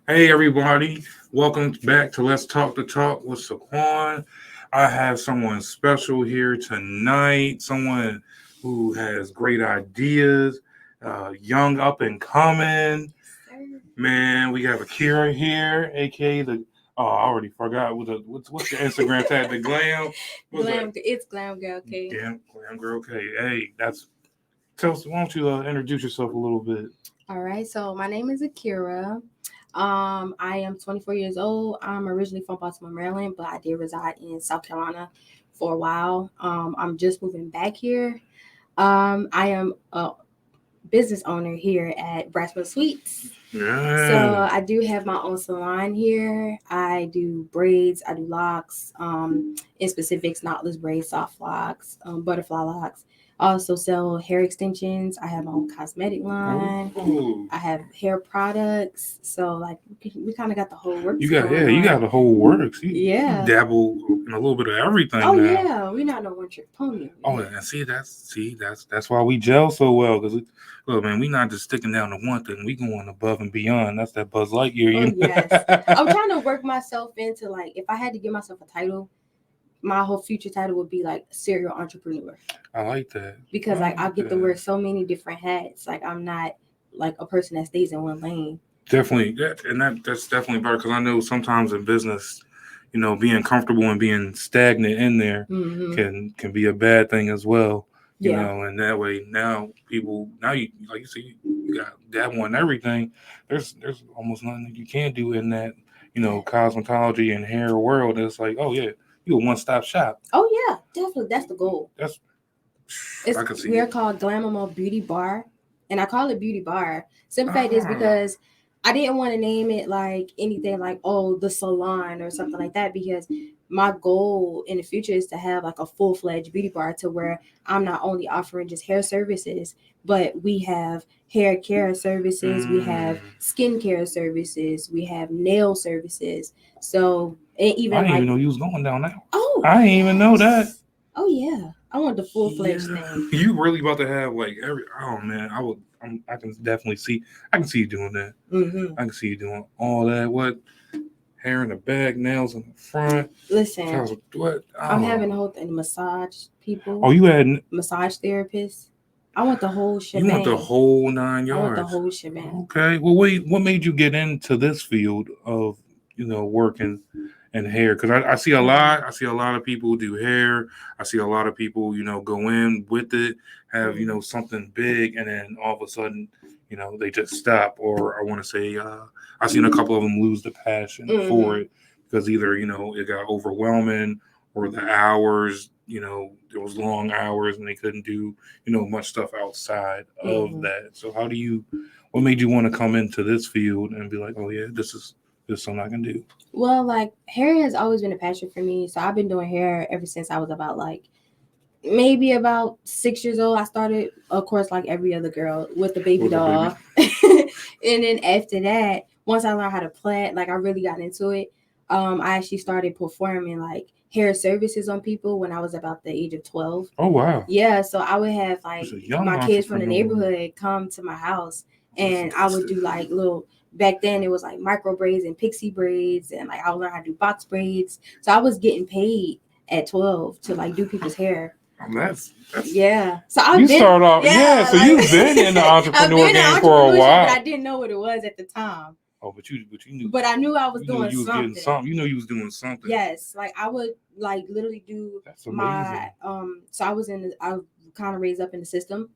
Hey everybody, welcome back to Let's Talk the Talk with Saquon. I have someone special here tonight, someone who has great ideas, young up and coming. Man, we have Akira here, aka the I already forgot what's your Instagram tag? The glam. What's Glam, that? it's Glam Girl K. Glam girl. Okay, hey, that's tell us. Why don't you introduce yourself a little bit? All right, so my name is Akira. I am 24 years old. I'm originally from Baltimore, Maryland, but I did reside in South Carolina for a while. I'm just moving back here. I am a business owner here at Braswell Sweets. Yeah. So I do have my own salon here. I do braids, I do locks, in specifics, knotless braids, soft locks, butterfly locks. I also sell hair extensions. I have my own cosmetic line. Oh. I have hair products. So like we kind of got the whole works Yeah, going you got on. the whole works. You Yeah. dabble in a little bit of everything Oh now. yeah. We're not no one trick pony over Oh, here. and that's why we gel so well. Because look, man, we not just sticking down to one thing. We going above and beyond. That's that Buzz Lightyear, Oh you yes. I'm know. trying to work myself into like if I had to give myself a title, my whole future title would be like serial entrepreneur I like that. because I like I'll like get to that. wear so many different hats. Like I'm not like a person that stays in one lane. Definitely, that's definitely better. Because I know sometimes in business, being comfortable and being stagnant in there Hmm. can be a bad thing as well. Yeah. And that way now people now you like you say you got dabble in everything. There's almost nothing that you can't do in that cosmetology and hair world. It's like, oh yeah, you a one stop shop. Oh yeah, definitely. That's the goal. That's It's I can see we're it. called Glamamo Beauty Bar, and I call it Beauty Bar. Simple fact is Ah, because I didn't want to name it like anything like the salon or something like that because my goal in the future is to have like a full-fledged beauty bar to where I'm not only offering just hair services, but we have hair care services, we have mm, skincare services, we have nail services. So and I even didn't even like know you was going down that. oh I didn't even know that. yes. Oh yeah. I want the Yeah, full-fledged thing. you really about to have like every. Oh man, I can definitely see. I can see you doing that. Hmm. I can see you doing all that. What hair in the back, nails in the front. Listen, What? I'm Oh, having a whole thing, massage people, oh, you had massage therapists. I want the whole you want the shebang. whole nine I want the yards. whole shebang. Okay. Well, wait. What made you get into this field of working and hair? Because I see a Hmm. lot. I see a lot of people do hair. I see a lot of people go in with it, have Hmm. something big, and then all of a sudden they just stop. Or I want to say I've seen a couple of them lose the passion for Hmm. it because either it got overwhelming or the hours. There was long hours and they couldn't do much stuff outside of Hmm. that. So how do you? What made you want to come into this field and be like, oh yeah, this is something I can do? Well, like hair has always been a passion for me. So I've been doing hair ever since I was about like maybe about 6 years old. I started, of course, like every other girl with the baby With a baby. doll. And then after that, once I learned how to plait, like I really got into it. I actually started performing like hair services on people when I was about the age of 12. Oh wow, Yeah, so I would have like it's a young my kids from the entrepreneur. neighborhood come to my house and I That's would do like little back then it was like micro braids and pixie braids and like I would learn how to do box braids. So I was getting paid at 12 to like do people's hair. that's Yeah. So I've you been start off yeah. yeah, So like you've been in the I've entrepreneur been in game for a entrepreneurship, but while. I didn't know what it was at the time. Oh, but you knew But I knew I was you knew doing you was getting something. something. You knew you was doing something. Yes, like I would like literally do That's my amazing. so I was kind of raised up in the system.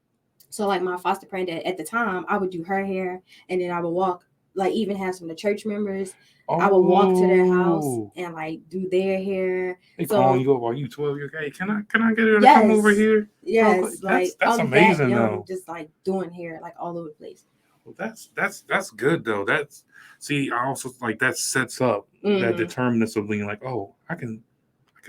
So like my foster parent at the time, I would do her hair and then I would walk like even have some of the church members. I would walk to their house Oh, and like do their hair. they calling So you up while you 12. You're okay. Can I get her to come over yes, here real quick? yes, like That's I'm that amazing young, though. just like doing hair like all over the place. Well, that's good though. That's see, I also like that sets up that Hmm. determinants of being like, oh, I can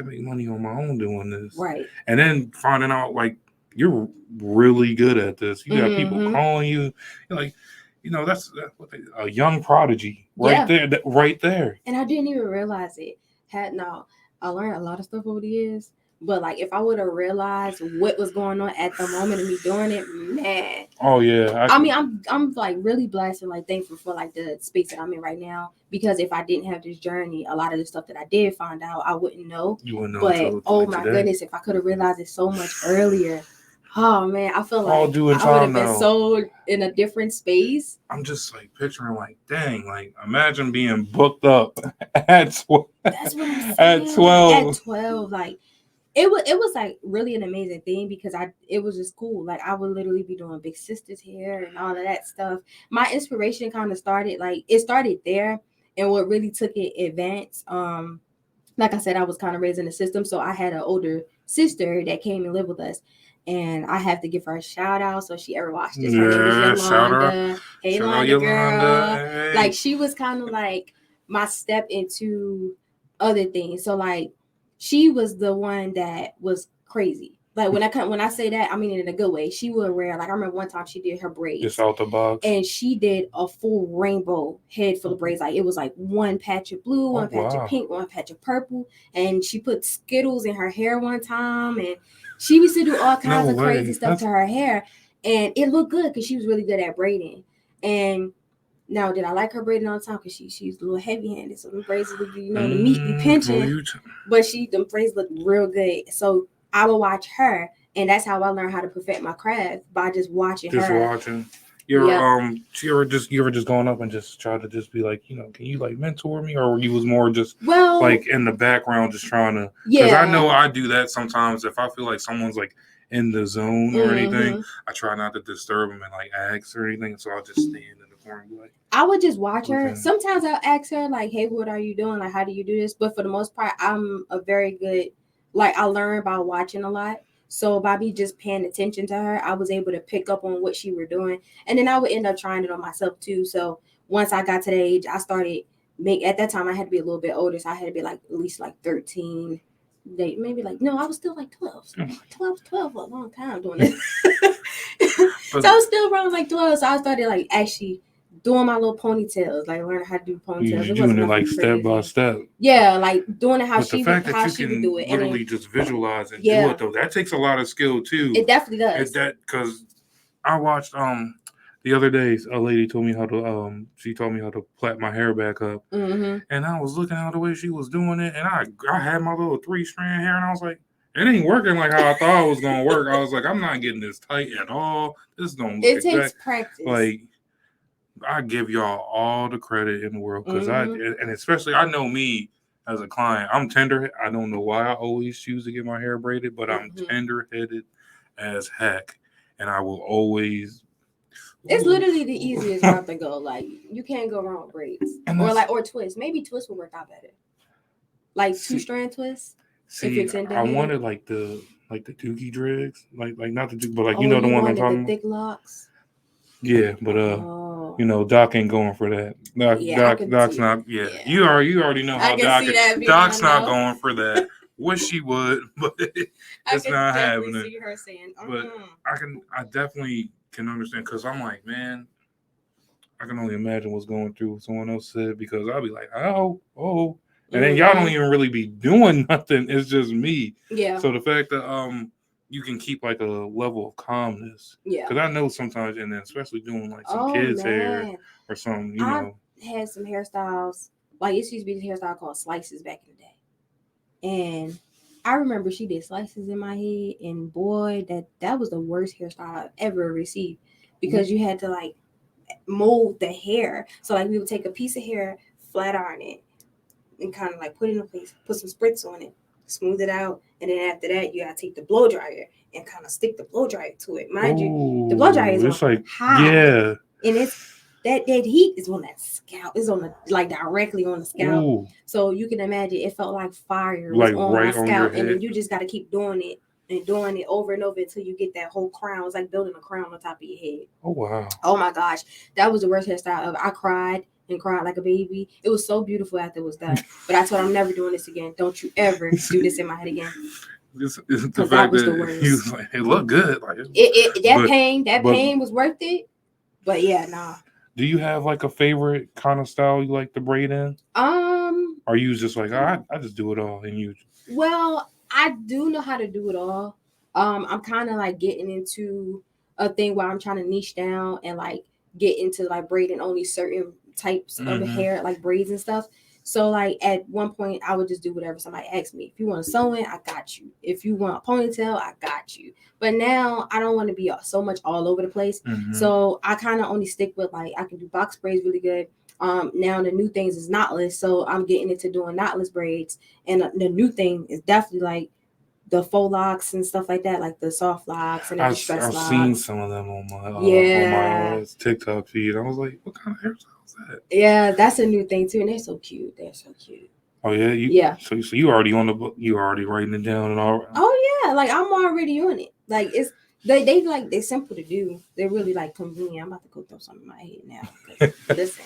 make money on my own doing this, Right. and then finding out like you're really good at this. You got people Hmm. calling you, you're like, that's what a young prodigy right Yeah, there, right there. and I didn't even realize it. Had no, I learned a lot of stuff over the years, But like if I would have realized what was going on at the moment of me doing it, man. Oh yeah. I mean, I'm like really blessed and like thankful for like the space that I'm in right now, because if I didn't have this journey, a lot of the stuff that I did find out, I wouldn't know. You wouldn't know But until oh like my today. goodness, if I could have realized it so much earlier, oh man, I feel All like due in I would time have been now. so in a different space. I'm just like picturing like, dang, like imagine being booked up at That's what I'm at saying. Like at 12. 12, like it was like really an amazing thing, because it was just cool. Like I would literally be doing big sister's hair and all of that stuff. My inspiration kind of started, like it started there, and what really took it advanced. Like I said, I was kind of raised in the system, so I had an older sister that came and lived with us. And I have to give her a shout out. So if she ever watched this, her name is Yeah, Yolanda. Hey, shout out Yolanda Yolanda. girl. Hey. Like she was kind of like my step into other things. So like she was the one that was crazy. Like when I say that, I mean it in a good way. She would wear, like I remember one time she did her braids. Just out the box. And she did a full rainbow head full of braids. Like it was like one patch of blue, one patch of pink, one patch of purple. And she put Skittles in her hair one time, and she used to do all kinds of crazy stuff to her hair. And it looked good because she was really good at braiding. And now, did I like her braiding all the time? Because she's a little heavy handed, so the braids would be, the meat be pinching. But the braids look real good. So I would watch her, and that's how I learned how to perfect my craft, by just watching her. Just watching. You ever just going up and just try to just be like, can you like mentor me, or you was more just like in the background just trying to? Because I know I do that sometimes. If I feel like someone's like in the zone or anything, I try not to disturb them and like ask or anything. So I'll just stand in the corner and be like, I would just watch her. Sometimes I'll ask her like, "Hey, what are you doing? Like, how do you do this?" But for the most part, I'm a very good, like I learn by watching a lot. So by me just paying attention to her, I was able to pick up on what she were doing, and then I would end up trying it on myself too. So once I got to the age, I started at that time I had to be a little bit older, so I had to be like at least like 13. Maybe like no, I was still like 12. So I was 12 for a long time doing it. So I was still around like 12. So I started like actually doing my little ponytails, like learning how to do ponytails. You're doing it like step by step. Yeah, like doing it how she would do it. Literally just visualize and do it though. That takes a lot of skill too. It definitely does. Because I watched the other day a lady told me how to she taught me how to plait my hair back up, and I was looking at the way she was doing it, and I had my little 3-strand hair, and I was like, it ain't working like how I thought it was gonna work. I was like, I'm not getting this tight at all. This don't look exact. It takes practice. Like I give y'all all the credit in the world, because and especially I know me as a client, I'm tender. I don't know why I always choose to get my hair braided, but I'm tender-headed as heck, and I will always. It's literally the easiest route to go. Like you can't go wrong with braids, or twists. Maybe twists will work out better. Like 2-strand twists. See, I wanted like the Dookie Drinks, like not the Dookie, but like the one I'm talking about. Thick locks. Yeah, but Doc ain't going for that. Doc's not. Yeah, you already know how Doc's not going for that. Wish she would, but it's not happening. See her saying, but I definitely can understand, because I'm like, man, I can only imagine what's going through what someone else said, because I'll be like, oh, and then y'all don't even really be doing nothing. It's just me. Yeah. So the fact that you can keep like a level of calmness. Yeah. Because I know sometimes, and then especially doing like some kids' hair or something, I had some hairstyles. Like it used to be this hairstyle called slices back in the day, and I remember she did slices in my head, and boy, that was the worst hairstyle I've ever received, because you had to like mold the hair. So like we would take a piece of hair, flat iron it, and kind of like put it in place, put some spritz on it, smooth it out, and then after that you gotta take the blow dryer and kind of stick the blow dryer to it. Mind you, the blow dryer is on high, and it's that heat is on that scalp. It's on the like directly on the scalp. Ooh. So you can imagine it felt like fire was on my scalp, and then you just got to keep doing it and doing it over and over until you get that whole crown. It's like building a crown on top of your head. Oh wow! Oh my gosh, that was the worst hairstyle ever. I cried and cried like a baby. It was so beautiful after it was done. But I told him, I'm never doing this again. Don't you ever do this in my head again. Because that was the worst. He was like, it looked good. Like that pain was worth it. But yeah, nah. Do you have like a favorite kind of style you like to braid in? Or you just like, I just do it all and you? Well, I do know how to do it all. I'm kind of like getting into a thing where I'm trying to niche down and like get into like braiding only certain types of hair, like braids and stuff. So like at one point, I would just do whatever somebody asked me. If you want a sewing, I got you. If you want a ponytail, I got you. But now I don't want to be so much all over the place. So I kind of only stick with like I can do box braids really good. Now the new things is knotless, so I'm getting into doing knotless braids. And the new thing is definitely like the faux locks and stuff like that, like the soft locks and the distress I've locks. seen some of them on my TikTok feed. I was like, what kind of hairstyle is that? Yeah, that's a new thing too, and they're so cute. They're so cute. Oh yeah, yeah. So you already on the book? You already writing it down and all? Oh yeah, like I'm already on it. Like it's they like they're simple to do. They're really like convenient. I'm about to go throw something in my head now. Listen,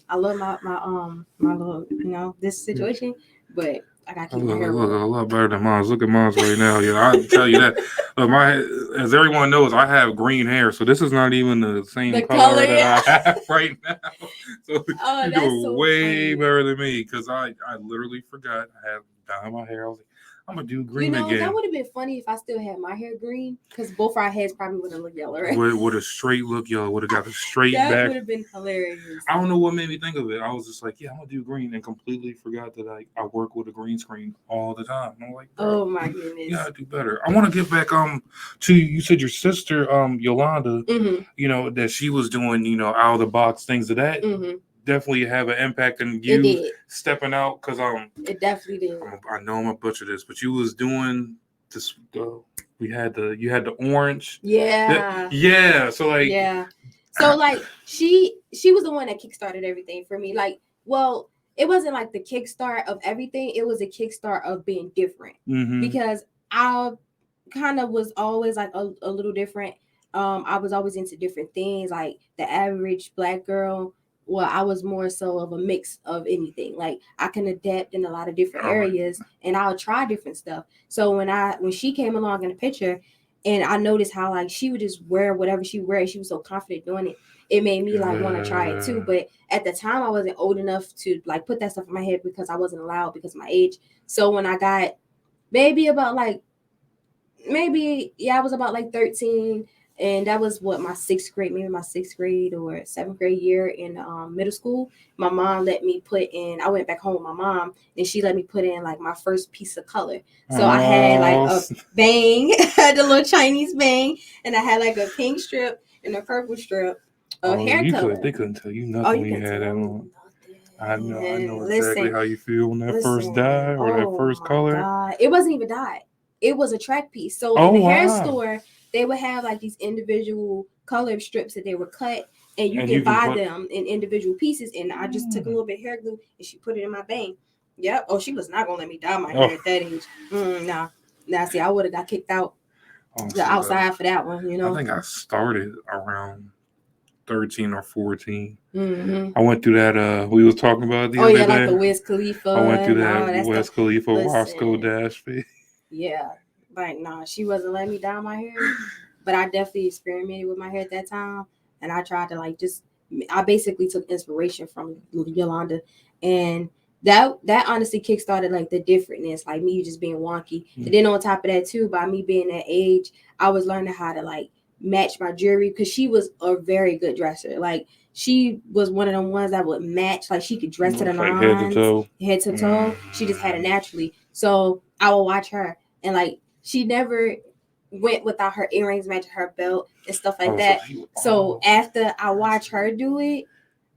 I love my little this situation, but I gotta keep my hair. Look a lot better than mine. Look at mine right now. Yeah, I tell you that. As everyone knows, I have green hair, so this is not even the same color that I have right now. So you're doing so way funny. Better than me because I literally forgot I had dye my hair. I was like, I'm gonna do green again. That would have been funny if I still had my hair green because both our heads probably would have looked yellow, right? Would a straight look yellow? Would have got the straight that back. That would have been hilarious. I don't know what made me think of it. I was just like, yeah, I'm gonna do green, and completely forgot that I work with a green screen all the time. And I'm like, oh my goodness, you gotta do better. I want to get back to you said your sister Yolanda, that she was doing out of the box things of that. Definitely have an impact on you stepping out because it definitely did. I know I'm gonna butcher this, but you was doing this. You had the orange. Yeah. So like. Yeah. So like she was the one that kickstarted everything for me. Like, well, it wasn't like the kickstart of everything. It was a kickstart of being different because I kind of was always like a little different. I was always into different things, like the average Black girl. Well, I was more so of a mix of anything. Like I can adapt in a lot of different areas and I'll try different stuff. So when she came along in the picture and I noticed how like she would just wear whatever she wear, she was so confident doing it. It made me like want to try it too. But at the time I wasn't old enough to like put that stuff in my head because I wasn't allowed because of my age. So when I got I was about like 13. And that was what my sixth grade or 7th grade year in middle school. My mom let me I went back home with my mom and she let me put in like my first piece of color. So I had like a bang, the little Chinese bang, and I had like a pink strip and a purple strip of hair color. They couldn't tell you nothing when you had that on. I know exactly how you feel on that first dye or that first color. God. It wasn't even dyed. It was a track piece. So in the hair store, they would have like these individual color strips that they would cut, and you can buy them in individual pieces. And I just took a little bit of hair glue and she put it in my bang. Yep. Oh, she was not gonna let me dye my hair at that age. Nah. See, I would have got kicked out outside for that one. I think I started around 13 or 14. I went through that. We was talking about the other day. Like the Wiz Khalifa. I went through that Wiz Khalifa Roscoe Dash phase. Yeah. Like, nah, she wasn't letting me dye my hair, but I definitely experimented with my hair at that time, and I tried to I basically took inspiration from Yolanda, and that honestly kickstarted like the differentness, like me just being wonky. And then on top of that too, by me being that age, I was learning how to like match my jewelry because she was a very good dresser. Like she was one of them ones that would match, like she could dress to the nines, head to toe. She just had it naturally. So I would watch her and like. She never went without her earrings matching her belt and stuff like that. So after I watched her do it,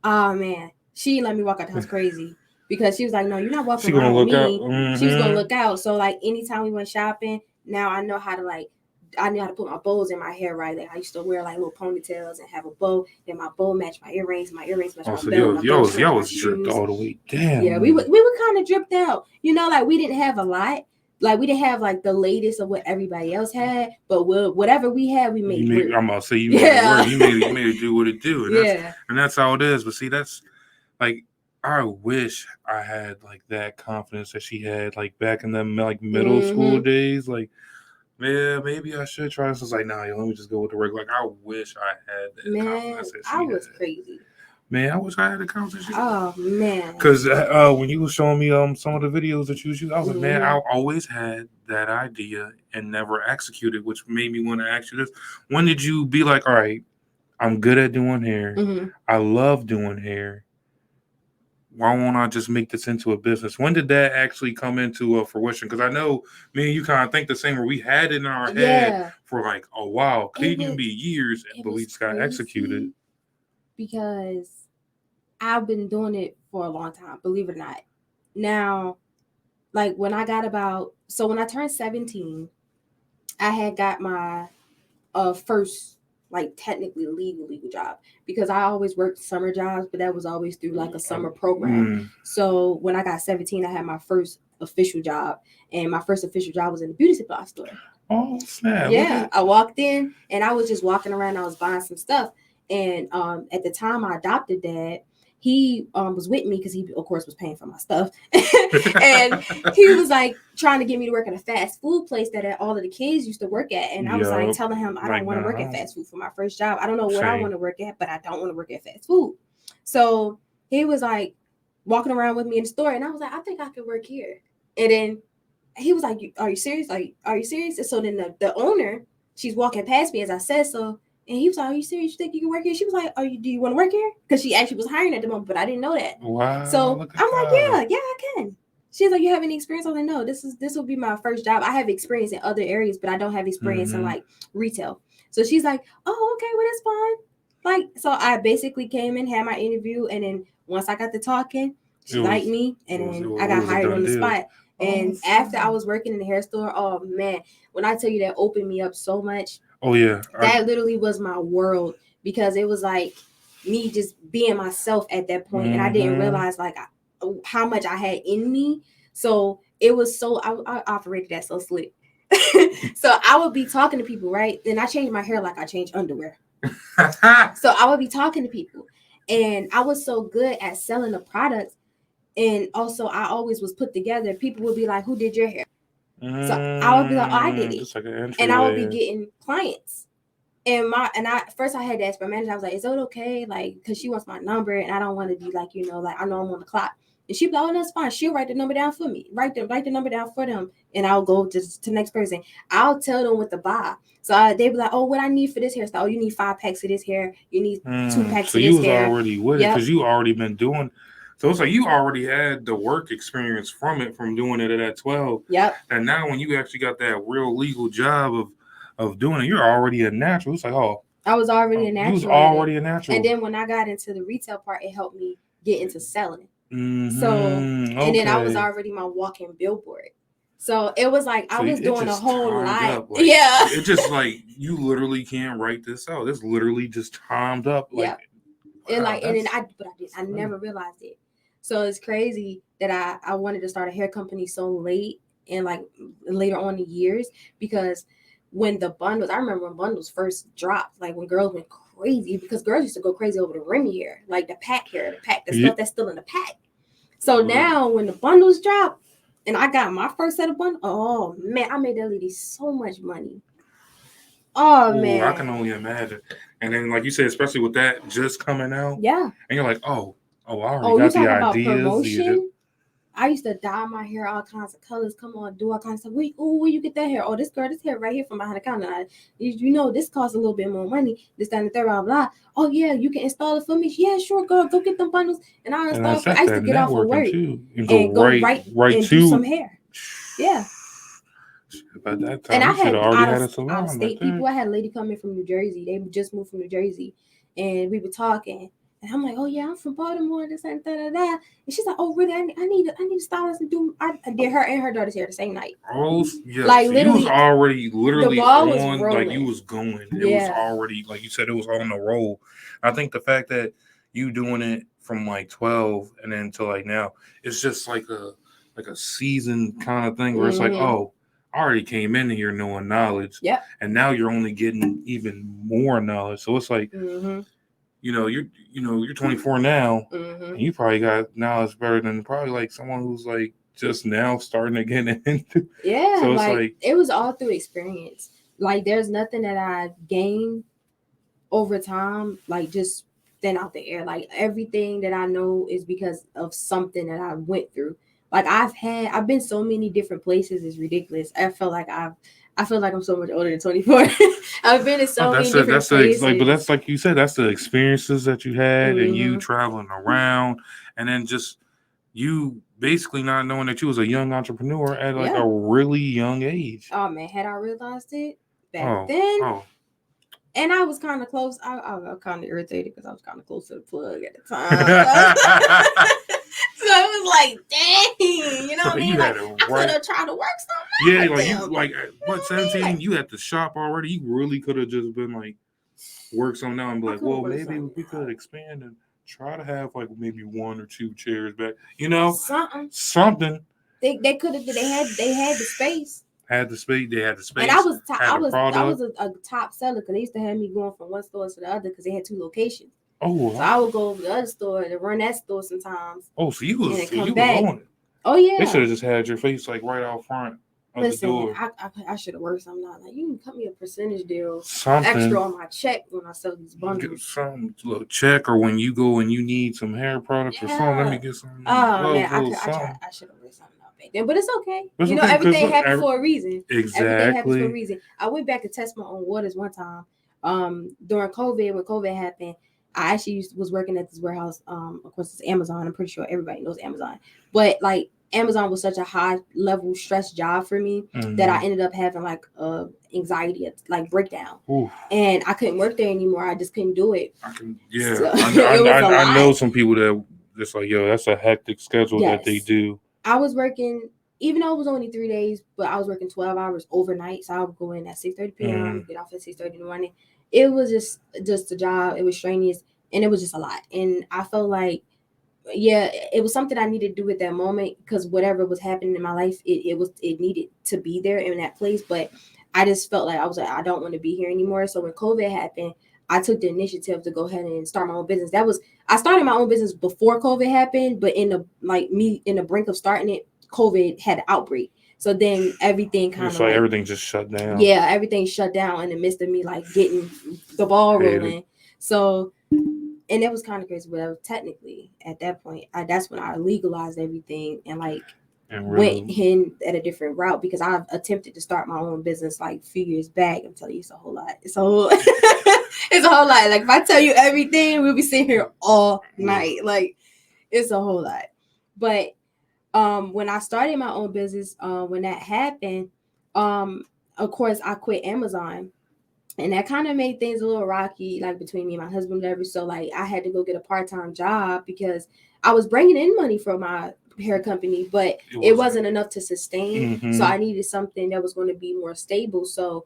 oh man, she let me walk out the house crazy because she was like, "No, you're not walking around with me." She was gonna look out. So like anytime we went shopping, now I know how to put my bows in my hair right. Like I used to wear like little ponytails and have a bow. Then my bow matched my earrings. My earrings matched my belt. Y'all was dripped all the way down. Yeah, we were kind of dripped out. Like we didn't have a lot. Like we didn't have like the latest of what everybody else had, but whatever we had, we made. I'm gonna say you made it work. You made it do what it do, and that's how it is. But see, that's like I wish I had like that confidence that she had like back in them like middle school days. Like, yeah, maybe I should try this. I was like, nah, let me just go with the regular. Like, I wish I had that confidence that she I was had. crazy. Man, I wish I had accounts and shit. Oh man. Because when you were showing me some of the videos that you was using, I was like, man, I always had that idea and never executed, which made me want to ask you this. When did you be like, all right, I'm good at doing hair. I love doing hair. Why won't I just make this into a business? When did that actually come into fruition? Because I know me and you kind of think the same, where we had it in our head for like a while. Could even be years, but we just got executed. Because I've been doing it for a long time, believe it or not. Now, like when I turned 17, I had got my first like technically legal job, because I always worked summer jobs, but that was always through like a summer program. So when I got 17, I had my first official job, and my first official job was in a beauty supply store. Oh snap! Yeah, I walked in and I was just walking around. I was buying some stuff, and at the time my adopted dad, he was with me because he of course was paying for my stuff, and he was like trying to get me to work at a fast food place that all of the kids used to work at, and I was like telling him I don't want to work at fast food for my first job. I don't know what I want to work at, but I don't want to work at fast food. So he was like walking around with me in the store, and I was like, I think I could work here. And then he was like, are you serious? Like, are you serious? And so then the owner, she's walking past me as I said so. And he was like, are you serious? You think you can work here? She was like, do you want to work here? Because she actually was hiring at the moment, but I didn't know that. Wow. So I'm like, yeah, I can. She's like, you have any experience? I was like, no, this will be my first job. I have experience in other areas, but I don't have experience in like retail. So she's like, oh, okay, well, that's fine. Like, so I basically came in, had my interview, and then once I got to talking, she liked me, and then I got hired on the spot. And after I was working in the hair store, oh man, when I tell you that opened me up so much. Oh yeah. That literally was my world, because it was like me just being myself at that point, and I didn't realize like how much I had in me. So it was so I operated that so slick. So I would be talking to people, right? And I changed my hair like I changed underwear. So I would be talking to people, and I was so good at selling the products. And also, I always was put together. People would be like, who did your hair? So I would be like, oh, I did it. Like and I would be getting clients. And first I had to ask my manager. I was like, is it okay? Like, because she wants my number, and I don't want to be like, like, I know I'm on the clock. And she'd be like, oh, that's fine. She'll write the number down for me. Write the number down for them. And I'll go to the next person. I'll tell them what to buy. So they'd be like, oh, what I need for this hairstyle? Oh, you need 5 packs of this hair. You need 2 packs of this hair. So you was already with it, because you already been doing. So it's like you already had the work experience from doing it at 12. Yep. And now when you actually got that real legal job of doing it, you're already a natural. It's like, I was already a natural. You was already a natural. And then when I got into the retail part, it helped me get into selling. So, and then I was already my walking billboard. So it was like I was doing a whole lot. Yeah. It's just like you literally can't write this out. It's literally just timed up. Like, and like, and then I never realized it. So it's crazy that I wanted to start a hair company so late, and like later on in years, because when the bundles, I remember when bundles first dropped, like when girls went crazy, because girls used to go crazy over the Remy hair, like the pack hair, the stuff that's still in the pack. So now when the bundles drop, and I got my first set of bundles, oh man, I made that lady so much money. Oh man, I can only imagine. And then, like you said, especially with that just coming out, and you're like, I already got the ideas. Promotion? I used to dye my hair all kinds of colors. Come on, do all kinds of stuff. Where you get that hair? Oh, this hair right here from behind the counter. This costs a little bit more money. This, that, and the third, blah, blah. Oh, yeah, you can install it for me. Yeah, sure, girl. Go get them bundles. And I used to get off of work and go right and do some hair. Yeah. By that time, and I had out of state people. I had a lady come in from New Jersey. They just moved from New Jersey. And we were talking. And I'm like, oh yeah, I'm from Baltimore, this and that. And she's like, oh really? I need a stylist to do. I did her and her daughter's hair the same night. Oh yeah, like literally, you was already literally the ball was on, rolling. like you was going. It was already, like you said, it was on the roll. I think the fact that you doing it from like 12 and then to like now, it's just like a season kind of thing where it's like, oh, I already came in here knowing knowledge, and now you're only getting even more knowledge. So it's like. You're 24 now, and you probably got knowledge better than probably like someone who's like just now starting to get into. Yeah, so it's like it was all through experience. Like there's nothing that I gained over time, like just thin out the air. Like everything that I know is because of something that I went through. Like I've been so many different places. It's ridiculous. I feel like I'm so much older than 24. I've been in so many different places. But that's like you said, that's the experiences that you had, and you Mhm. traveling around, and then just you basically not knowing that you was a young entrepreneur at like Yeah. a really young age. Oh man, had I realized it back Oh, then, oh, and I was kind of close. I was kind of irritated because I was kind of close to the plug at the time. So it was like, dang, you know so what I mean? you Like had I it could right. have tried to work something Yeah, out like with you them. like at, what, what I mean? 17? Like, You at the shop already. You really could have just been like work something out and be I like, could have well, worked maybe something we could out. expand and try to have like maybe one or two chairs back. You know, Something. something. They could have. They had the space. Had the space. They had the space. And I was had a product. I was a top seller because they used to have me going from one store to the other because they had 2 locations. Oh, So I would go over to the other store to run that store sometimes. Oh, so you was and then so come you back. was on it. Oh yeah. They should have just had your face like right out front of Listen, the door. I should have worked something out. Like you can cut me a percentage deal Something extra on my check when I sell these bundles. Some little check, or when you go and you need some hair products or something. Let me get some. Oh man, something. I should have worked something out back then, but it's okay. It's you know, okay, everything happens for a reason. Exactly. Everything happens for a reason. I went back to test my own waters one time. During COVID, when COVID happened, I actually was working at this warehouse. Of course, it's Amazon. I'm pretty sure everybody knows Amazon, but like Amazon was such a high level stress job for me that I ended up having like anxiety, like breakdown. Oof. And I couldn't work there anymore. I just couldn't do it. So, I know some people that just like, yo, that's a hectic schedule that they do. I was working, even though it was only 3 days, but I was working 12 hours overnight. So I would go in at 6:30 p.m., get off at 6:30 in the morning. It was just a job. It was strenuous, and it was just a lot. And I felt like, yeah, it was something I needed to do at that moment because whatever was happening in my life, it needed to be there in that place. But I just felt like I don't want to be here anymore. So when COVID happened, I took the initiative to go ahead and start my own business. I started my own business before COVID happened, but in the brink of starting it, COVID had an outbreak. So then everything kind of everything just shut down. Yeah, everything shut down in the midst of me like getting the ball rolling. So, and it was kind of crazy, but technically at that point, that's when I legalized everything and went in at a different route because I've attempted to start my own business like a few years back. I'm telling you, it's a whole lot. It's a whole lot. Like if I tell you everything, we'll be sitting here all night. Like it's a whole lot. But when I started my own business, when that happened, of course I quit Amazon. And that kind of made things a little rocky, like between me and my husband, whatever. So like I had to go get a part-time job because I was bringing in money from my hair company, but it wasn't enough to sustain. Mm-hmm. So I needed something that was going to be more stable. So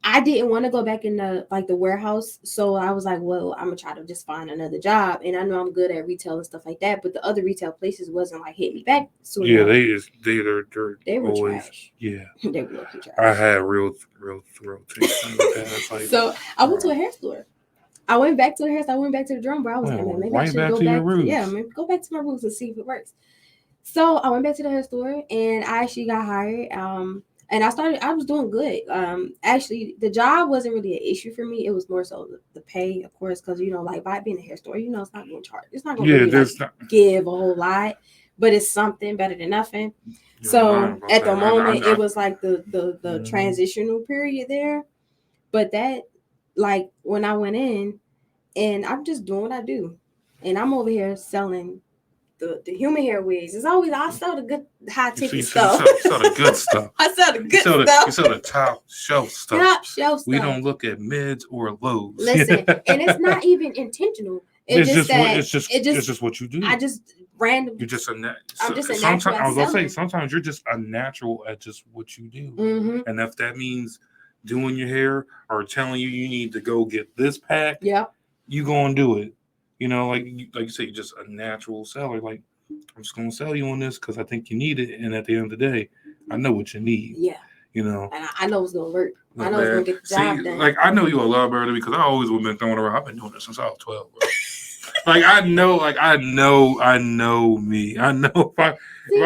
I didn't want to go back in the warehouse. So I was like, well, I'm gonna try to just find another job. And I know I'm good at retail and stuff like that, but the other retail places wasn't like hitting me back soon enough. They were always trash. Yeah. They were lucky trash. I had real taste with that. Like, so I went to a hair store. I went back to the hair store. I went back to the drum bar. I was like, man, maybe I should go back to go back to my roots and see if it works. So I went back to the hair store and I actually got hired. And I was doing good. Actually, the job wasn't really an issue for me. It was more so the pay, of course, because, like by being a hair store, it's not going to charge. It's not going to really give a whole lot, but it's something better than nothing. So at the moment, it was like the transitional period there. But that, like when I went in and I'm just doing what I do. And I'm over here selling the human hair wigs. It's always I sell the good high ticket stuff. You sell the good stuff. I sell the good stuff. You sell the top shelf stuff. Top shelf stuff. We don't look at mids or lows. Listen, and it's not even intentional. It's just what you do. I just random. You're just I'm just a natural. I was gonna say sometimes you're just a natural at just what you do, and if that means doing your hair or telling you need to go get this pack, you gonna do it. Like you say, you're just a natural seller. Like, I'm just going to sell you on this because I think you need it. And at the end of the day, I know what you need. Yeah. And I know it's going to work. I know it's going to get the job done. Like, I know you a lot better because I always been throwing around. I've been doing this since I was 12, bro. I know me. I know if I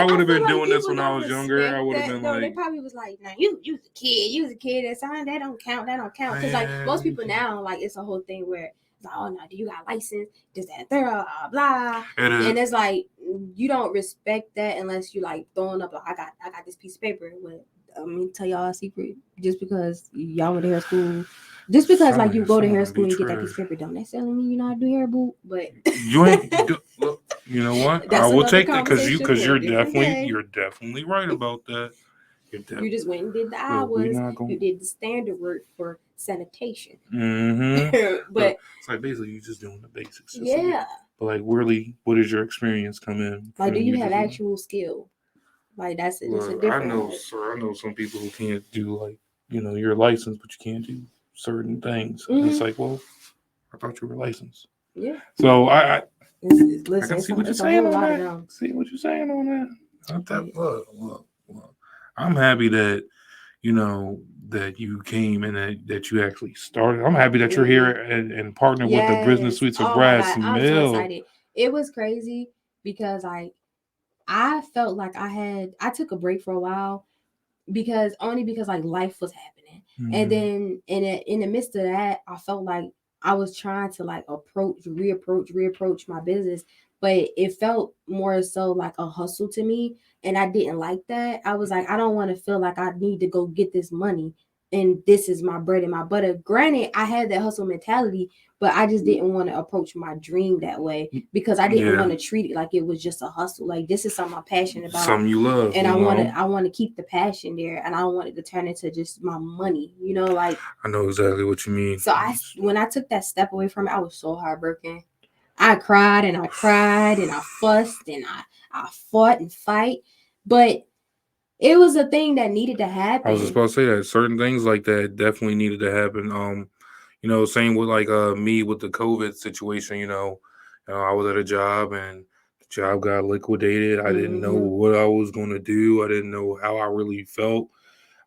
would have been doing this when I was younger, I would have been like. No, they probably was like, "Now you was a kid. You was a kid. That don't count. That don't count." Because like most people now, like it's a whole thing where. like, oh no, do you got a license? This, that, blah, blah. It And it's like you don't respect that unless you like throwing up like I got this piece of paper with. Let me tell y'all a secret. Just because y'all went to hair school, just because like you go to hair school and you get that piece of paper, don't necessarily mean you know how to do hair, boo. But you ain't. Look, you know what? I will take that because you're definitely right about that. You just went and did the hours. You did the standard work for sanitation. But it's like basically you just doing the basics. Yeah. But like, really, what does your experience come in? Like, do you have actual skill? Like, that's a different. I know some people who can't do like, you're licensed, but you can't do certain things. Mm-hmm. And it's like, well, I thought you were licensed. Yeah. So I listen, can see what you're saying on that. See what you're saying on that. Look. I'm happy that that you came and that you actually started. I'm happy that you're here and partnered with the Business Suites of Brass Mill. I'm so excited. It was crazy because I felt like I took a break for a while because like life was happening. Mm-hmm. And then in the midst of that, I felt like I was trying to like reapproach my business, but it felt more so like a hustle to me. And I didn't like that. I was like, I don't want to feel like I need to go get this money and this is my bread and my butter. Granted, I had that hustle mentality, but I just didn't want to approach my dream that way because I didn't want to treat it like it was just a hustle. Like, this is something I'm passionate about. Something you love. And I want to keep the passion there, and I don't want it to turn into just my money, like. I know exactly what you mean. So when I took that step away from it, I was so heartbroken. I cried and I fussed and I fought and fight, but it was a thing that needed to happen. I was just about to say that certain things like that definitely needed to happen. Same with like me with the COVID situation. I was at a job and the job got liquidated. I didn't know what I was going to do. I didn't know how I really felt.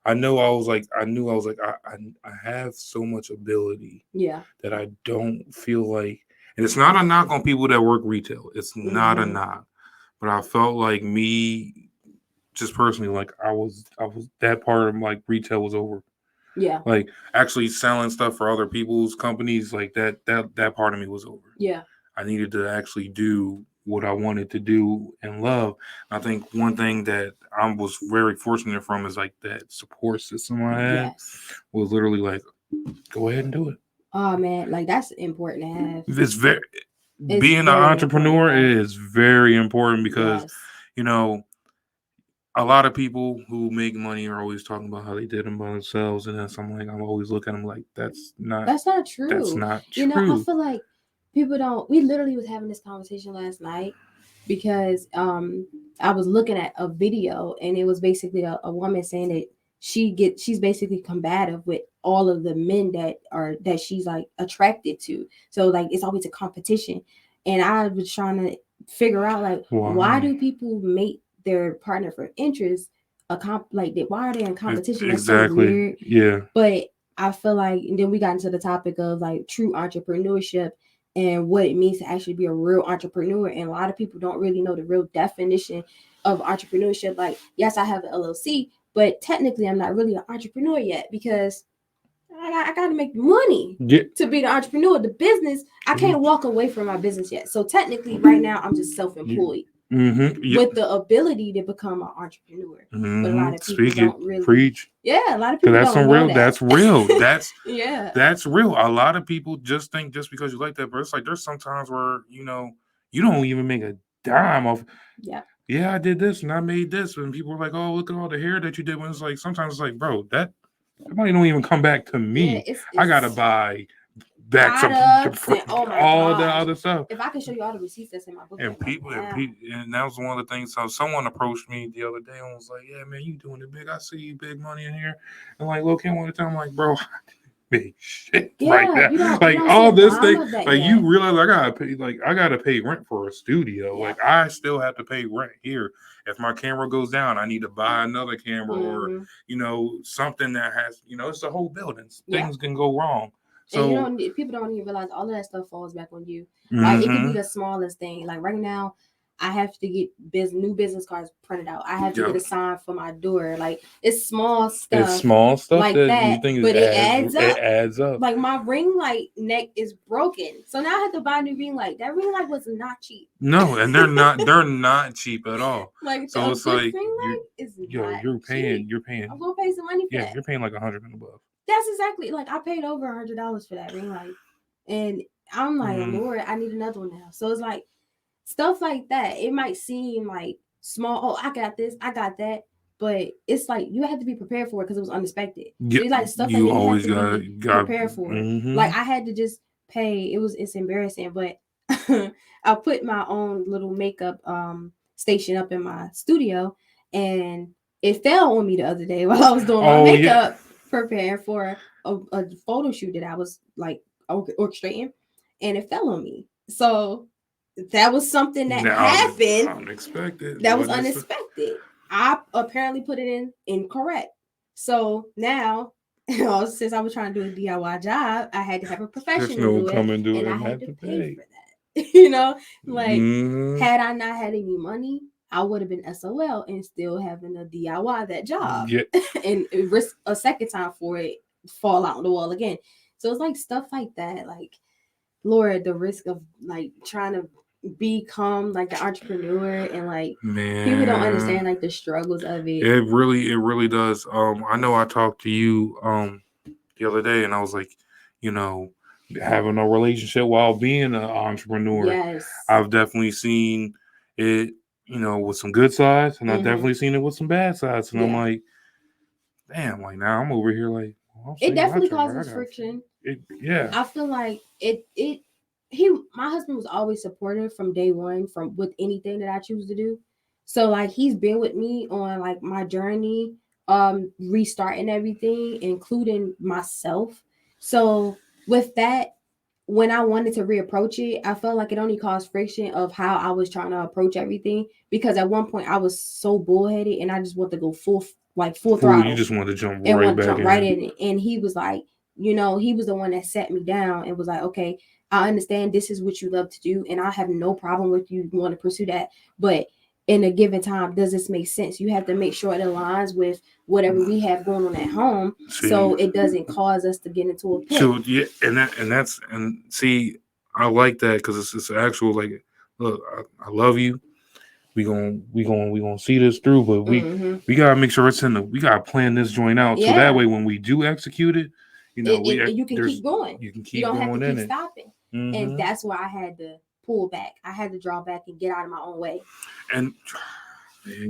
I knew I was like I have so much ability. Yeah. That I don't feel like, and it's not a knock on people that work retail. It's not a knock, but I felt like me. Just personally, like I was that part of like retail was over. Yeah. Like actually selling stuff for other people's companies, like that part of me was over. Yeah. I needed to actually do what I wanted to do and love. I think one thing that I was very fortunate from is like that support system I had was literally like, go ahead and do it. Oh man, like that's important to have. Being an entrepreneur is very important because a lot of people who make money are always talking about how they did them by themselves, and then I'm always looking at them like that's not true. That's not true. I feel like people don't. We literally was having this conversation last night because I was looking at a video and it was basically a woman saying that she's basically combative with all of the men that she's like attracted to. So like it's always a competition, and I was trying to figure out like why do people make their partner for interest why are they in competition? That's so weird. Yeah. But I feel like, and then we got into the topic of like true entrepreneurship and what it means to actually be a real entrepreneur. And a lot of people don't really know the real definition of entrepreneurship. Like, yes, I have an LLC, but technically I'm not really an entrepreneur yet because I got to make money to be the entrepreneur. The business, I can't walk away from my business yet. So technically right now I'm just self-employed. With the ability to become an entrepreneur. But a lot of people don't really preach. Yeah, a lot of people don't know that. That's real. That's that's real. A lot of people just think just because you like that, but it's like there's sometimes where you don't even make a dime off. Yeah, I did this and I made this, and people are like, "Oh, look at all the hair that you did." When it's like sometimes it's like, bro, that money don't even come back to me. I gotta buy back some all the other stuff. If I can show you all the receipts that's in my book. And and that was one of the things. So someone approached me the other day and was like, "Yeah, man, you doing it big. I see you big money in here." And like, look, one at a time, I'm like, bro, big shit right now. Like all this thing, like you realize I gotta pay rent for a studio. Yeah. Like I still have to pay rent here. If my camera goes down, I need to buy another camera or something that has it's the whole building. Things can go wrong. So and people don't even realize all of that stuff falls back on you. Like it could be the smallest thing. Like right now, I have to get new business cards printed out. I have to get a sign for my door. Like, it's small stuff. It's small stuff like that you think but it adds up. It adds up. Like, my ring light neck is broken, so now I have to buy a new ring light. That ring light was not cheap. No, and they're not cheap at all. Like, so it's like ring light is you're paying. I'm gonna pay some money for that. Yeah, you're paying like $100 and above. That's exactly, like, I paid over $100 for that ring light, and I'm like, Lord, I need another one now. So it's like stuff like that. It might seem like small. Oh, I got this, I got that, but it's like you have to be prepared for it because it was unexpected. Yeah, so it's like stuff you like always you have to be prepared for. Like, I had to just pay. It's embarrassing, but I put my own little makeup station up in my studio, and it fell on me the other day while I was doing my makeup, preparing for a photo shoot that I was like orchestrating, and it fell on me. So that was something that happened. Unexpected. That was unexpected. I apparently put it in incorrect. So now, since I was trying to do a DIY job, I had to have a professional come and do it, and I had to pay for that. Had I not had any money, I would have been SOL and still having a DIY that job, and risk a second time for it fall out on the wall again. So it's like stuff like that. Like, Lord, the risk of like trying to become like the entrepreneur, and like people don't understand like the struggles of it. It really does. I know I talked to you the other day, and I was like, having a relationship while being an entrepreneur. Yes, I've definitely seen it, with some good sides, and I've definitely seen it with some bad sides. And I'm like, damn, like now I'm over here like, it definitely causes friction. I feel like my husband was always supportive from day one, with anything that I choose to do. So like, he's been with me on like my journey, restarting everything, including myself. So with that, when I wanted to reapproach it, I felt like it only caused friction of how I was trying to approach everything, because at one point I was so bullheaded and I just wanted to go full throttle. You just wanted to jump right in it. And he was like, he was the one that sat me down and was like, okay, I understand this is what you love to do, and I have no problem with you want to pursue that. But in a given time, does this make sense? You have to make sure it aligns with whatever we have going on at home, so it doesn't cause us to get into a pit. So yeah, and see, I like that because it's actual like, look, I love you. We gonna see this through, but we gotta make sure we gotta plan this joint out, so that way when we do execute it, you can keep going. You can keep you don't going have to keep stopping. And that's why I had to pull back. I had to draw back and get out of my own way. And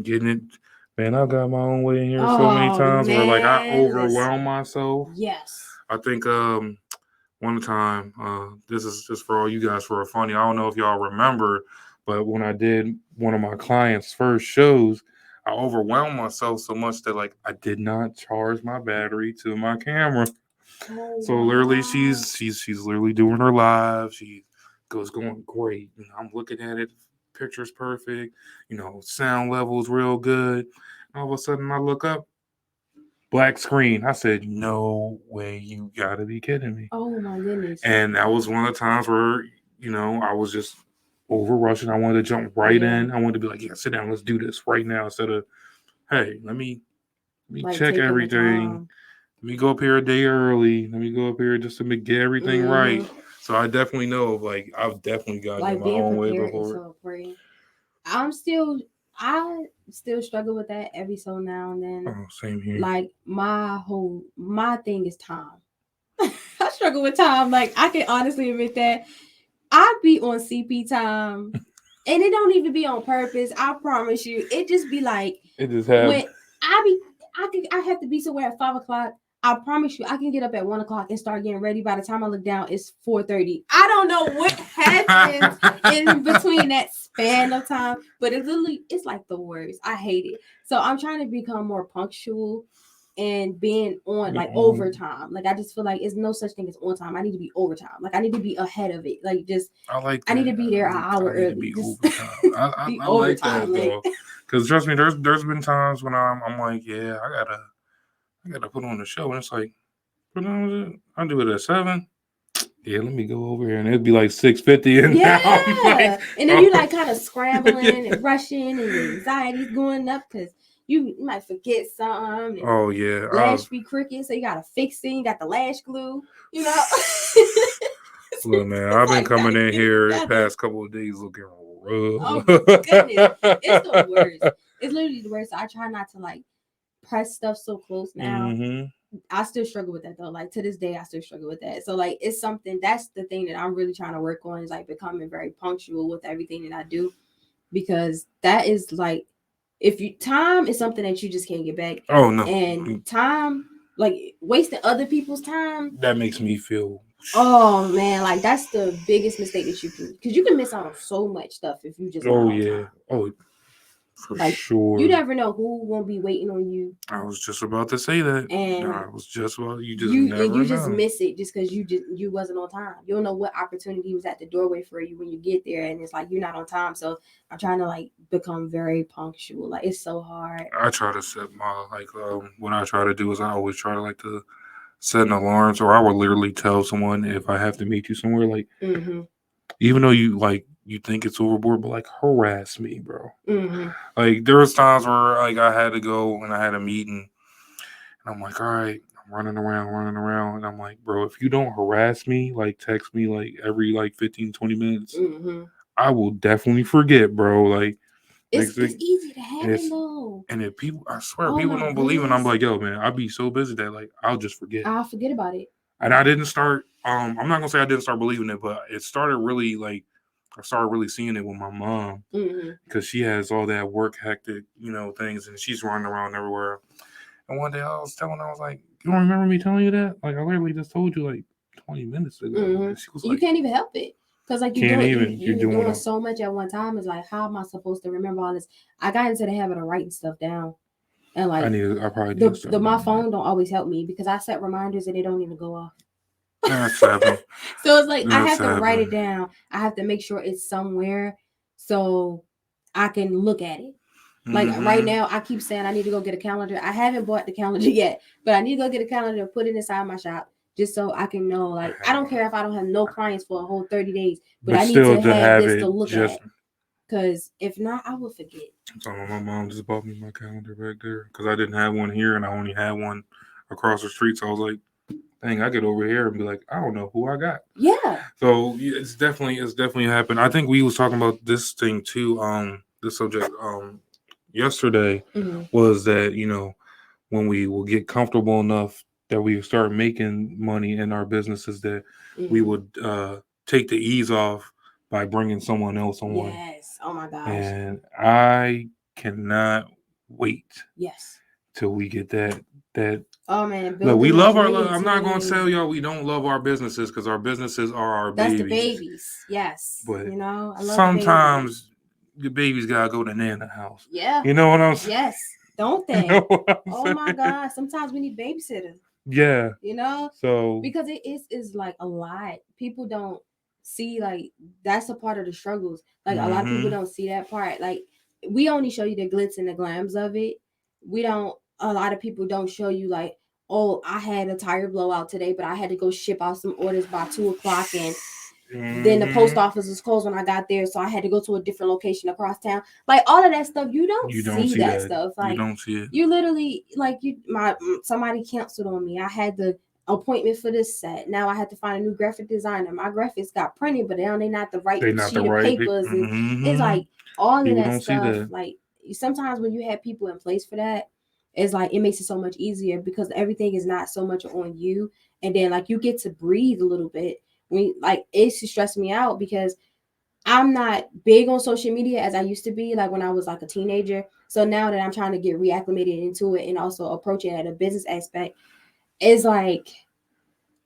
getting it, man, I got my own way in here so many times where like I overwhelm myself. Yes. I think one time, this is just for all you guys for a funny. I don't know if y'all remember, but when I did one of my clients' first shows, I overwhelmed myself so much that like I did not charge my battery to my camera. So literally, she's literally doing her live. She going great. I'm looking at it. Picture's perfect. Sound level's real good. All of a sudden, I look up, black screen. I said, "No way! You gotta be kidding me!" Oh my goodness! And that was one of the times where I was just over rushing. I wanted to jump right in. I wanted to be like, "Yeah, sit down. Let's do this right now." Instead of, "Hey, let me like check everything. Let me go up here a day early. Let me go up here just to get everything right." So I definitely know, like, I've definitely gotten in my own way before. I still struggle with that every so now and then. Oh, same here. Like, my thing is time. I struggle with time. Like, I can honestly admit that I be on CP time, and it don't even be on purpose. I promise you, it just be like it just happens. When I have to be somewhere at 5:00. I promise you, I can get up at 1:00 and start getting ready. By the time I look down, it's 4:30. I don't know what happens in between that span of time, but it's like the worst. I hate it. So I'm trying to become more punctual and being on like overtime. Like, I just feel like it's no such thing as on time. I need to be overtime. Like, I need to be ahead of it. Like, just I need to be there an hour early. I like that though. Because trust me, there's been times when I'm like, yeah, I gotta put on the show, and it's like, I do it at 7. Yeah, let me go over here, and it'd be like 6:50, and now I'm Yeah, like, and then you like kind of scrambling yeah. and rushing, and your anxiety's going up because you might forget something, and Oh yeah, lash be crooked, so you gotta fix it. You got the lash glue, you know. look, man, It's I've been like you coming gotta in get it here the together. past couple of days looking Oh my goodness, it's the rough. worst. It's literally the worst. So I try not to like press stuff so close now. Hmm. I still struggle with that though. Like to this day, I still struggle with that. So like it's something that's the thing that I'm really trying to work on is like becoming very punctual with everything that I do because that is like if you time is something that you just can't get back, Oh no, and time like wasting other people's time. that makes me feel. Oh man, like that's the biggest mistake that you can because you can miss out on so much stuff if you just not Oh on yeah, time. oh for Like you sure. never know who won't be waiting on you, I was just about to say that. and I was just about. You just you never just know. miss it just because you wasn't on time. You don't know what opportunity was at the doorway for you when you get there, and it's like you're not on time. So I'm trying to like become very punctual. Like it's so hard. I try to set my what I try to do is I always try to like to set an alarm, or I would literally tell someone if I have to meet you somewhere, like Mm-hmm. even though you think it's overboard, but like harass me, bro. Mm-hmm. Like there was times where like I had to go and I had a meeting, and I'm like, all right, I'm running around, and I'm like, bro, if you don't harass me, like text me like every like 15, 20 minutes, Mm-hmm. I will definitely forget, bro. Like next It's thing, easy to and happen it's though. and if people, I swear, Oh people my don't believe it. I'm goodness, like, yo, man, I'll be so busy that like I'll just forget. I'll forget about it. And I didn't start. I'm not gonna say I didn't start believing it, but it started really like I started really seeing it with my mom Mm-hmm. because she has all that work hectic, things, and she's running around everywhere. And one day I was telling her, I was like, "You don't remember me telling you that? Like I literally just told you like 20 minutes ago." Mm-hmm. And she was You like, can't even help it. Cause like "Can't even. You're you doing doing a." so much at one time. It's like how am I supposed to remember all this? I got into the habit of writing stuff down, and like I probably need to the start my doing that. phone don't always help me because I set reminders and they don't even go off. That's happened. So it's like I That's have to write happened. it down. I have to make sure it's somewhere so I can look at it. Like right Mm-hmm. now, I keep saying I need to go get a calendar. I haven't bought the calendar yet, but I need to go get a calendar and put it inside my shop just so I can know. I Like I have don't one, care if I don't have no clients for a whole 30 days, but but I need still to to have have this to it look just. at. Cause if not, I will forget. So my mom just bought me my calendar back there because I didn't have one here and I only had one across the street. So I was like, dang, I get over here and be like, I don't know who I got. Yeah. So yeah, it's definitely happened. I think we was talking about this thing too. This subject yesterday Mm-hmm. was that when we will get comfortable enough that we start making money in our businesses that we Mm-hmm. would take the ease off by bringing someone else on. Yes. Oh my gosh. And I cannot wait Yes. till we get that. Oh man, Look, we building a love our. dream I'm not gonna tell team. y'all we don't love our businesses because our businesses are our That's the babies. babies. Yes. But You know, I love the babies. sometimes the babies gotta go to Nana house. Yeah. You know what I'm saying? Yes. Don't You know they? what I'm Oh my saying? God. Sometimes we need babysitters, Yeah. you know? So. Because it is like a lot. People don't see like that's a part of the struggles. Like a lot of people Mm-hmm. don't see that part. Like we only show you the glitz and the glams of it. We don't a lot of people don't show you like, oh, I had a tire blowout today, but I had to go ship out some orders by 2 o'clock and then the post Mm-hmm. office was closed when I got there, so I had to go to a different location across town. Like all of that stuff, you don't You don't see see that that. stuff. You Like don't see it. you literally, like somebody canceled on me. I had the appointment for this set. Now I had to find a new graphic designer. My graphics got printed, but they not the right They not the sheet of right people. papers, and it's Mm-hmm. like all of People that don't see stuff. that. Like sometimes when you have people in place for that, it's like it makes it so much easier because everything is not so much on you, and then like you get to breathe a little bit. When like it used to stress me out because I'm not big on social media as I used to be, like when I was like a teenager. So now that I'm trying to get reacclimated into it and also approach it at a business aspect, it's like,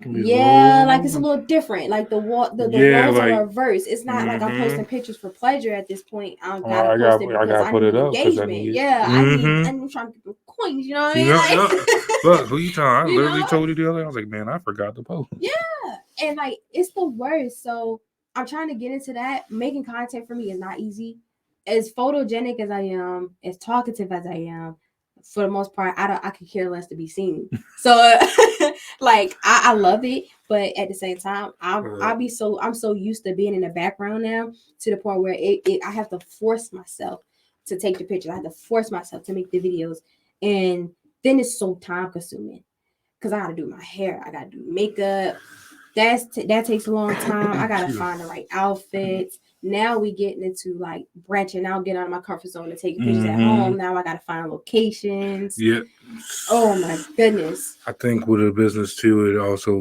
Can be a yeah, like it's a little. little different. Like the Yeah, roles like. are reversed. It's not like I'm Mm-hmm. posting pictures for pleasure at this point. I Oh, gotta post it I because gotta I put need it up because I engagement. need it. Yeah, Mm-hmm. I'm trying to get the coins. You know what I You mean? know, Like, look, who you telling? I you literally know, told you the other day. I was like, man, I forgot to post. yeah, and like it's the worst. So I'm trying to get into that. Making content for me is not easy. As photogenic as I am, as talkative as I am, for the most part, I could care less to be seen. So like I love it, but at the same time, I'm so used to being in the background now to the point where I have to force myself to take the pictures. I have to force myself to make the videos, and then it's so time consuming because I got to do my hair, I got to do makeup. That takes a long time. I gotta find the right outfits. Now we getting into like branching out, getting out of my comfort zone to take pictures at home. Now I gotta find locations. Yeah. Oh my goodness. I think with a business too, it also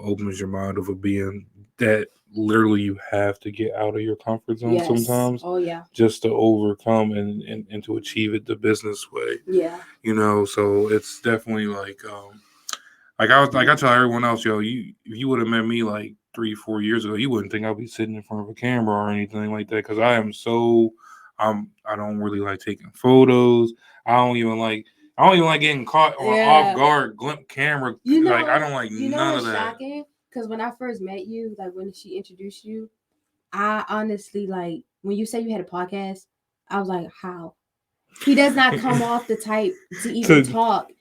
opens your mind of a being that literally you have to get out of your comfort zone sometimes. Oh yeah. Just to overcome and to achieve it the business way. Yeah. So it's definitely like I tell everyone else, yo, if you would have met me like 3-4 years ago, you wouldn't think I'd be sitting in front of a camera or anything like that. Cause I don't really like taking photos. I don't even like getting caught on off guard, glimpse camera. I don't like none of that. Shocking? Because when I first met you, like when she introduced you, I honestly like when you said you had a podcast, I was like, how? He does not come off the type to even talk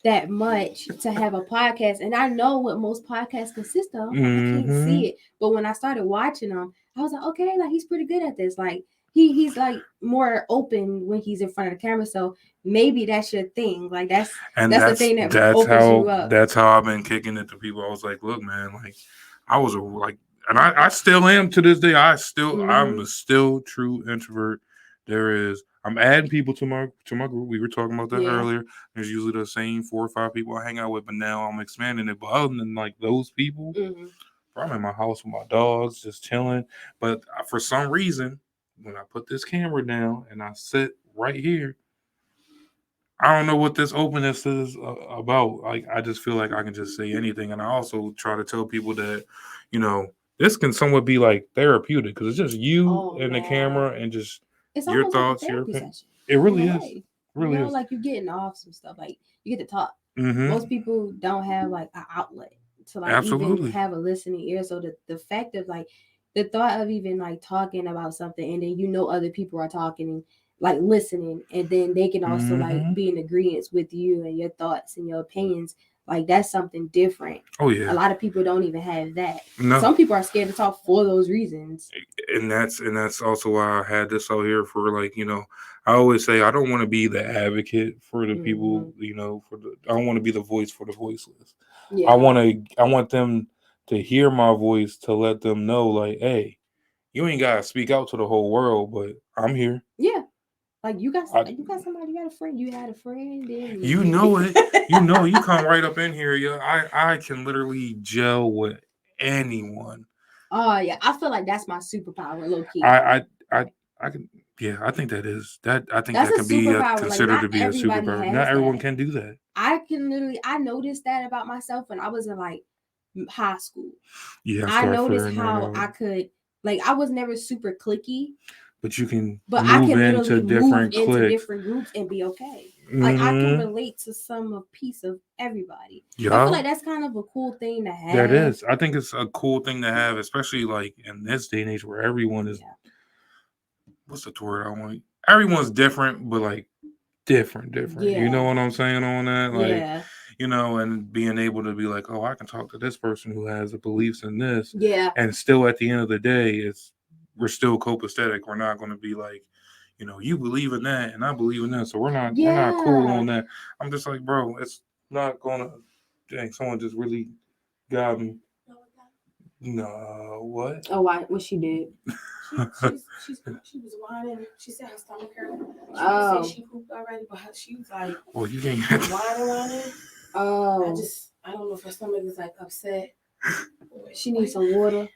that much to have a podcast. And I know what most podcasts consist of. I can't see it. But when I started watching them, I was like, okay, like he's pretty good at this. Like he's like more open when he's in front of the camera. So maybe that's your thing. Like that's the thing that opens you up. That's how I've been kicking it to people. I was like, look, man, like I was and I still am to this day. I'm a still true introvert. I'm adding people to my group. We were talking about that earlier. There's usually the same 4 or 5 people I hang out with, but now I'm expanding it. But other than like those people, I'm in my house with my dogs, just chilling. But for some reason, when I put this camera down and I sit right here, I don't know what this openness is about. Like I just feel like I can just say anything, and I also try to tell people that, this can somewhat be like therapeutic because it's just you and the camera and just. It's your thoughts, like your opinion. session. It really is. Really is. Like you're getting off some stuff. Like you get to talk. Most people don't have like an outlet to like even have a listening ear. So the fact of like the thought of even like talking about something and then other people are talking and like listening and then they can also like be in agreement with you and your thoughts and your opinions. Like that's something different. Oh yeah. A lot of people don't even have that. No. Some people are scared to talk for those reasons. And that's also why I had this out here for like, I always say I don't want to be the advocate for the people, I don't want to be the voice for the voiceless. Yeah. I want them to hear my voice to let them know like, hey, you ain't gotta speak out to the whole world, but I'm here. Yeah. Like you got somebody, you got a friend, you had a friend. You know it. You come right up in here. Yeah, I can literally gel with anyone. Oh yeah, I feel like that's my superpower, low key. I can. Yeah, I think that is that. I think that can be considered to be a superpower. Not everyone can do that. I noticed that about myself when I was in like high school. Yeah, I noticed how I could like I was never super cliquey. But you can move into different groups and be okay. Like I can relate to a piece of everybody. Yeah. I feel like that's kind of a cool thing to have. That is. I think it's a cool thing to have, especially like in this day and age where everyone is. Yeah. What's the word I want? Everyone's different, but like different. Yeah. You know what I'm saying on that? Like, yeah. And being able to be like, oh, I can talk to this person who has the beliefs in this. Yeah. And still at the end of the day, we're still copacetic. We're not going to be like, you believe in that and I believe in that. So we're not cool on that. I'm just like, bro, it's not going to, dang, someone just really got me. No, what? Oh, what she did? She was whining. She said her stomach hurt. She said she pooped already, but she was like, well, you can't whining. Oh. I don't know if her stomach is like upset. She needs some water.